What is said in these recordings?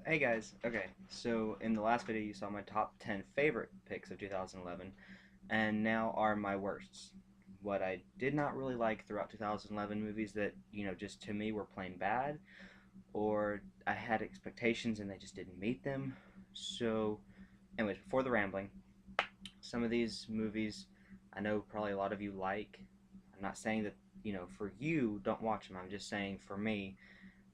Hey guys, okay, so in the last video you saw my top 10 favorite picks of 2011, and now are my worsts. What I did not really like throughout 2011 movies that, just to me were plain bad, or I had expectations and they just didn't meet them. So, anyways, before the rambling, some of these movies I know probably a lot of you like. I'm not saying that, for you, don't watch them. I'm just saying for me,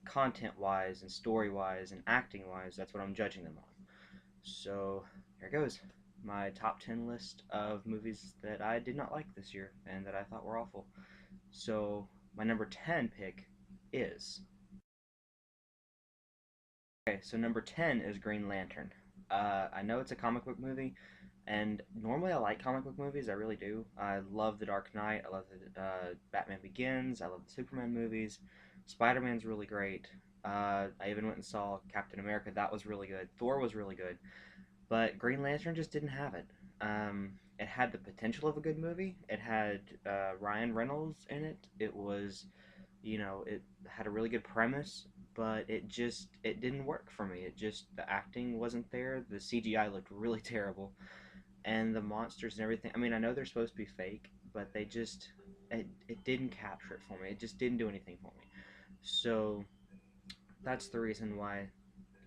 content wise and story wise and acting wise, that's what I'm judging them on. So here goes. My top 10 list of movies that I did not like this year and that I thought were awful. So my number 10 pick is. Okay, so number 10 is Green Lantern. I know it's a comic book movie, and normally I like comic book movies, I really do. I love The Dark Knight, I love the Batman Begins, I love the Superman movies. Spider Man's really great. I even went and saw Captain America, that was really good. Thor was really good. But Green Lantern just didn't have it. It had the potential of a good movie. It had Ryan Reynolds in it. It was, it had a really good premise, but it didn't work for me. It just the acting wasn't there. The CGI looked really terrible, and the monsters and everything. I mean, I know they're supposed to be fake, but it didn't capture it for me. It just didn't do anything for me. So that's the reason why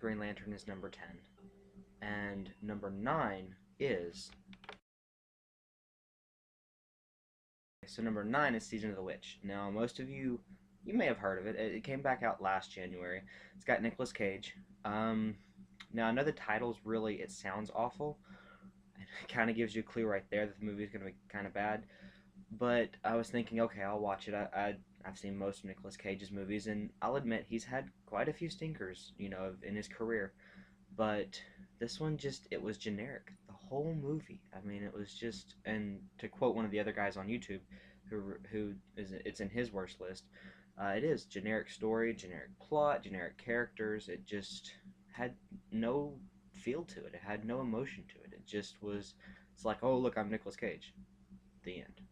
Green Lantern is number 10. And number 9 is. So number 9 is Season of the Witch. Now, most of you may have heard of it. It came back out last January. It's got Nicolas Cage. Um, Now, I know the title's really, it sounds awful. It kind of gives you a clue right there that the movie's going to be kind of bad. But I was thinking, okay, I'll watch it. I've seen most of Nicolas Cage's movies, and I'll admit he's had quite a few stinkers, in his career. But this one just it was generic the whole movie. I mean, it was just, and to quote one of the other guys on YouTube who is it's in his worst list, it is generic story, generic plot, generic characters. It just had no feel to it. It had no emotion to it. It just was. It's like, oh look, I'm Nicolas Cage. The end.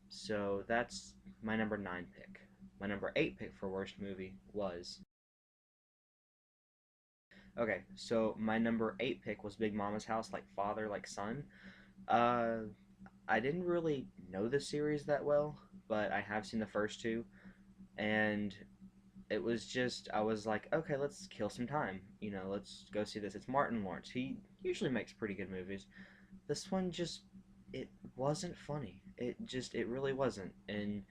So that's my number 9 pick. My number 8 pick for worst movie was. Okay, so my number 8 pick was Big Mama's House, like father, like son. Uh, I didn't really know the series that well, but I have seen the first two, and it was just, I was like, okay, let's kill some time. Let's go see this. It's Martin Lawrence. He usually makes pretty good movies. This one just, it wasn't funny. It really wasn't. And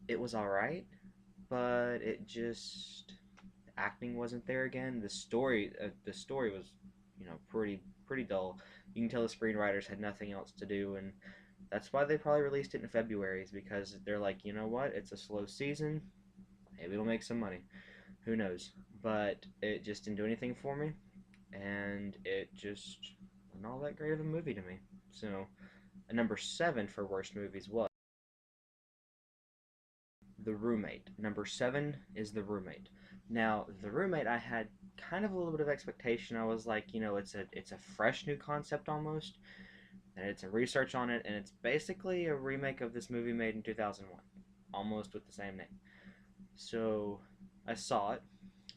it was alright, but it just, acting wasn't there again. The story was, pretty dull. You can tell the screenwriters had nothing else to do, and that's why they probably released it in February. Is because they're like, you know what? It's a slow season. Maybe we'll make some money. Who knows? But it just didn't do anything for me, and it just wasn't all that great of a movie to me. So, a number 7 for worst movies was The Roommate. Number 7 is The Roommate. Now, The Roommate, I had kind of a little bit of expectation. I was like, it's a fresh new concept almost, and it's a research on it, and it's basically a remake of this movie made in 2001, almost with the same name. So I saw it,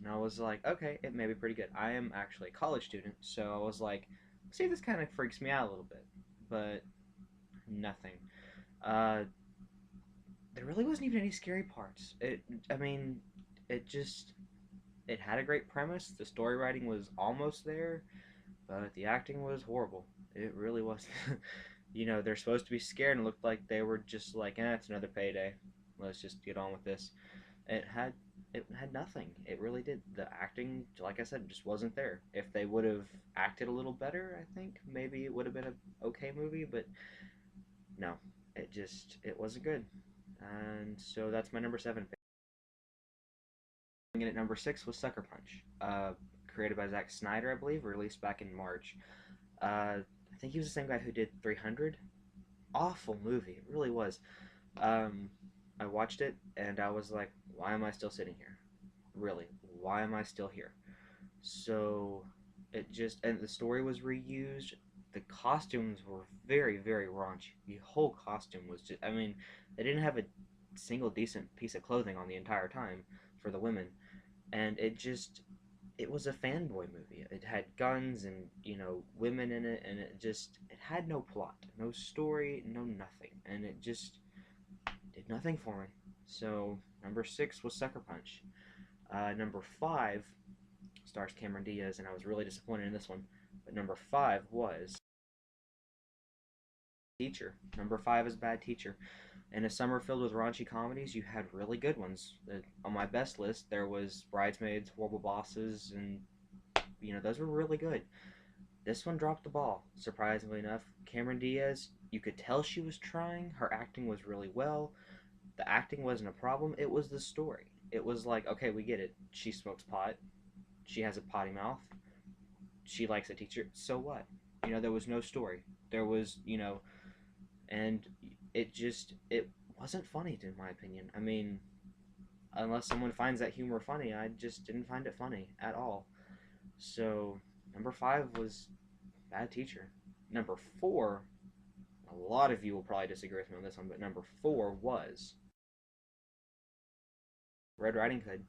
and I was like, okay, it may be pretty good. I am actually a college student, so I was like, see, this kind of freaks me out a little bit, but nothing. Uh, there really wasn't even any scary parts. I mean, it just, it had a great premise. The story writing was almost there, but the acting was horrible. It really was. They're supposed to be scared and looked like they were just like, it's another payday. Let's just get on with this. It had it had nothing. It really did. The acting, like I said, just wasn't there. If they would have acted a little better, I think maybe it would have been a okay movie. But no, it wasn't good. And so that's my number 7 pick. In at number 6 was Sucker Punch, created by Zack Snyder, I believe, released back in March. I think he was the same guy who did 300. Awful movie, it really was. Um, I watched it and I was like, why am I still sitting here? Really, why am I still here? So and the story was reused. The costumes were very, very raunchy. The whole costume was just, I mean, they didn't have a single decent piece of clothing on the entire time for the women. And it was a fanboy movie. It had guns and, women in it, and it had no plot, no story, no nothing, and it just did nothing for me. So number 6 was Sucker Punch. Number 5 stars Cameron Diaz, and I was really disappointed in this one. But number 5 was Teacher. Number 5 is Bad Teacher. In a summer filled with raunchy comedies, you had really good ones. On my best list, there was Bridesmaids, Horrible Bosses, and those were really good. This one dropped the ball, surprisingly enough. Cameron Diaz, you could tell she was trying. Her acting was really well. The acting wasn't a problem. It was the story. It was like, okay, we get it. She smokes pot. She has a potty mouth. She likes a teacher. So what? There was no story. There was, and it wasn't funny, in my opinion. I mean, unless someone finds that humor funny, I just didn't find it funny at all. So, number 5 was Bad Teacher. Number 4, a lot of you will probably disagree with me on this one, but number 4 was Red Riding Hood.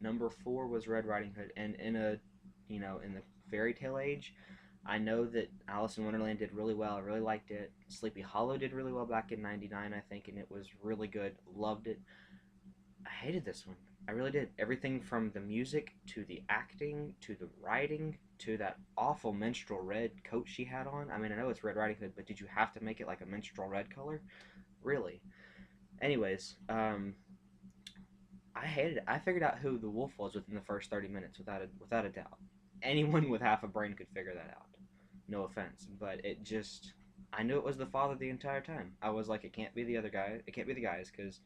Number 4 was Red Riding Hood, and in the fairy tale age, I know that Alice in Wonderland did really well. I really liked it. Sleepy Hollow did really well back in '99, I think, and it was really good. Loved it. I hated this one. I really did. Everything from the music to the acting to the writing to that awful menstrual red coat she had on. I mean, I know it's Red Riding Hood, but did you have to make it like a menstrual red color? Really? Anyways, I hated it. I figured out who the wolf was within the first 30 minutes without a doubt. Anyone with half a brain could figure that out. No offense, but I knew it was the father the entire time. I was like, it can't be the other guy. It can't be the guys because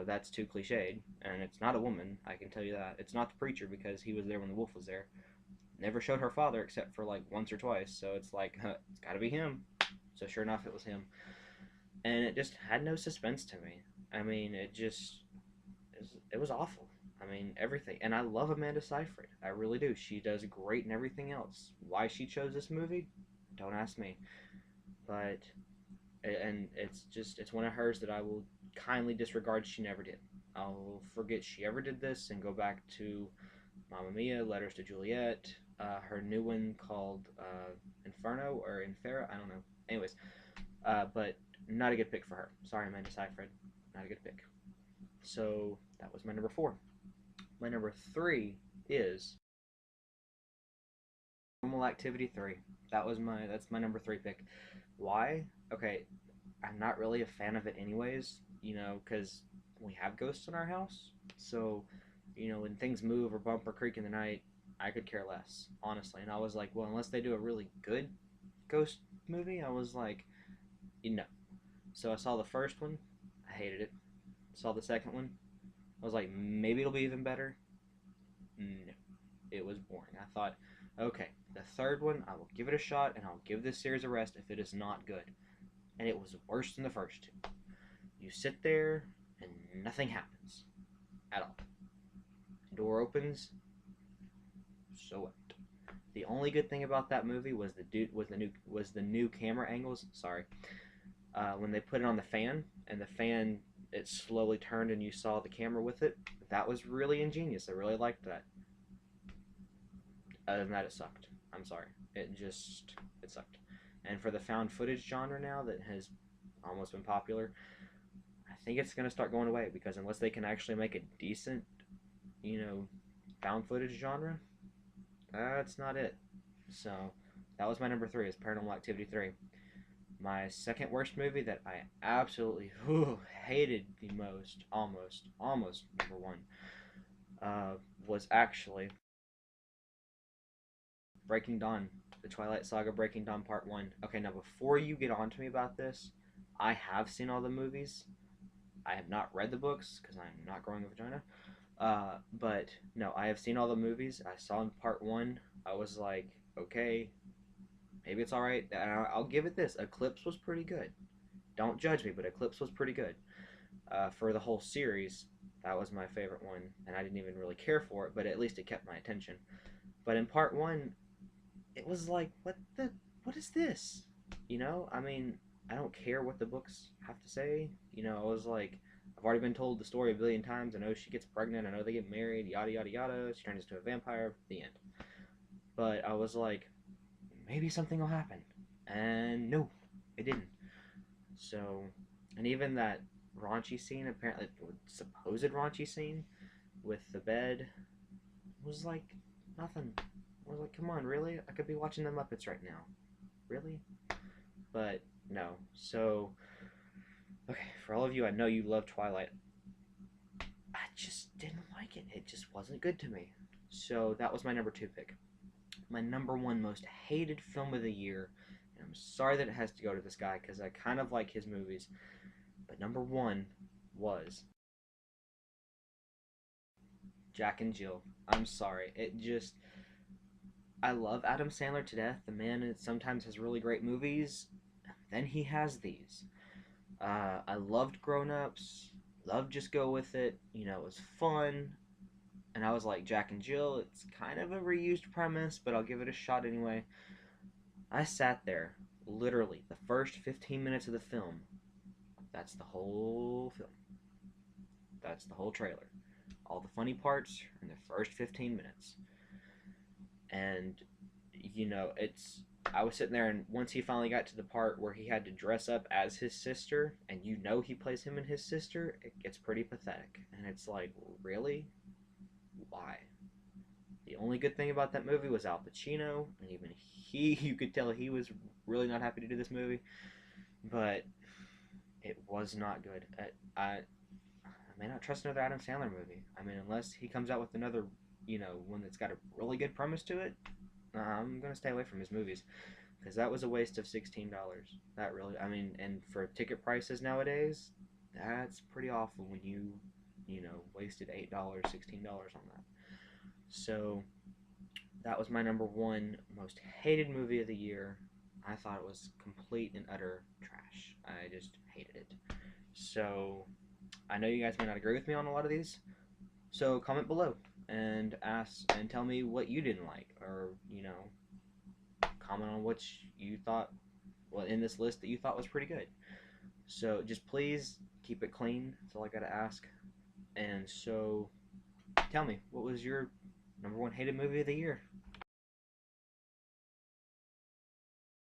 that's too cliched, and it's not a woman. I can tell you that. It's not the preacher because he was there when the wolf was there. Never showed her father except for like once or twice. So it's like, it's got to be him. So sure enough, it was him, and it just had no suspense to me. I mean, it was awful. I mean, everything. And I love Amanda Seyfried. I really do. She does great in everything else. Why she chose this movie? Don't ask me. But, and it's one of hers that I will kindly disregard she never did. I'll forget she ever did this and go back to Mamma Mia, Letters to Juliet, her new one called Inferno or Infera. I don't know. Anyways, but not a good pick for her. Sorry, Amanda Seyfried. Not a good pick. So that was my number 4. My number 3 is Paranormal Activity 3. That's my number 3 pick. Why? Okay, I'm not really a fan of it anyways, because we have ghosts in our house. So, when things move or bump or creak in the night, I could care less, honestly. And I was like, well, unless they do a really good ghost movie, I was like, no. So I saw the first one, I hated it. Saw the second one, I was like, maybe it'll be even better. No, it was boring. I thought, okay, the third one, I will give it a shot and I'll give this series a rest if it is not good. And it was worse than the first two. You sit there and nothing happens at all. Door opens, so what? The only good thing about that movie was the new camera angles. Sorry, when they put it on the fan and the fan it slowly turned and you saw the camera with it. That was really ingenious. I really liked that. Other than that, it sucked. I'm sorry. It sucked. And for the found footage genre now that has almost been popular, I think it's going to start going away because unless they can actually make a decent, you know, found footage genre, that's not it. So that was my number 3 is Paranormal Activity 3. My second worst movie that I absolutely hated the most, almost number 1, was actually Breaking Dawn, the Twilight Saga Breaking Dawn Part 1. Okay, now before you get on to me about this, I have seen all the movies. I have not read the books because I'm not growing a vagina. But no, I have seen all the movies. I saw in Part 1. I was like, okay, maybe it's alright. I'll give it this. Eclipse was pretty good. Don't judge me, but Eclipse was pretty good. For the whole series, that was my favorite one, and I didn't even really care for it, but at least it kept my attention. But in Part 1, it was like, what is this? I mean, I don't care what the books have to say. I was like, I've already been told the story a billion times. I know she gets pregnant. I know they get married. Yada yada yada. She turns into a vampire. The end. But I was like, maybe something will happen, and no, it didn't. So, and even that raunchy scene, apparently supposed raunchy scene with the bed, was like nothing. I was like, come on, really? I could be watching the Muppets right now. Really? But no. So, okay, for all of you, I know you love Twilight. I just didn't like it. It just wasn't good to me. So that was my number two pick. My number one most hated film of the year. And I'm sorry that it has to go to this guy because I kind of like his movies. But number one was Jack and Jill. I'm sorry. It just. I love Adam Sandler to death. The man sometimes has really great movies. Then he has these. I loved Grown Ups. Loved Just Go With It. You know, it was fun. And I was like, Jack and Jill, it's kind of a reused premise, but I'll give it a shot anyway. I sat there, literally, the first 15 minutes of the film. That's the whole film. That's the whole trailer. All the funny parts are in the first 15 minutes. And, you know, it's. I was sitting there, and once he finally got to the part where he had to dress up as his sister, and you know he plays him and his sister, it gets pretty pathetic. And it's like, really? Why? The only good thing about that movie was Al Pacino, and even he, you could tell he was really not happy to do this movie, but it was not good. I may not trust another Adam Sandler movie. I mean, unless he comes out with another, one that's got a really good premise to it, I'm gonna stay away from his movies because that was a waste of $16. That really, I mean, and for ticket prices nowadays, that's pretty awful when wasted $8, $16 on that. So that was my number one most hated movie of the year. I thought it was complete and utter trash. I just hated it. So I know you guys may not agree with me on a lot of these. So comment below and ask and tell me what you didn't like, or comment on which you thought, well, in this list that you thought was pretty good. So just please keep it clean. That's all I gotta ask. And so tell me, what was your number one hated movie of the year?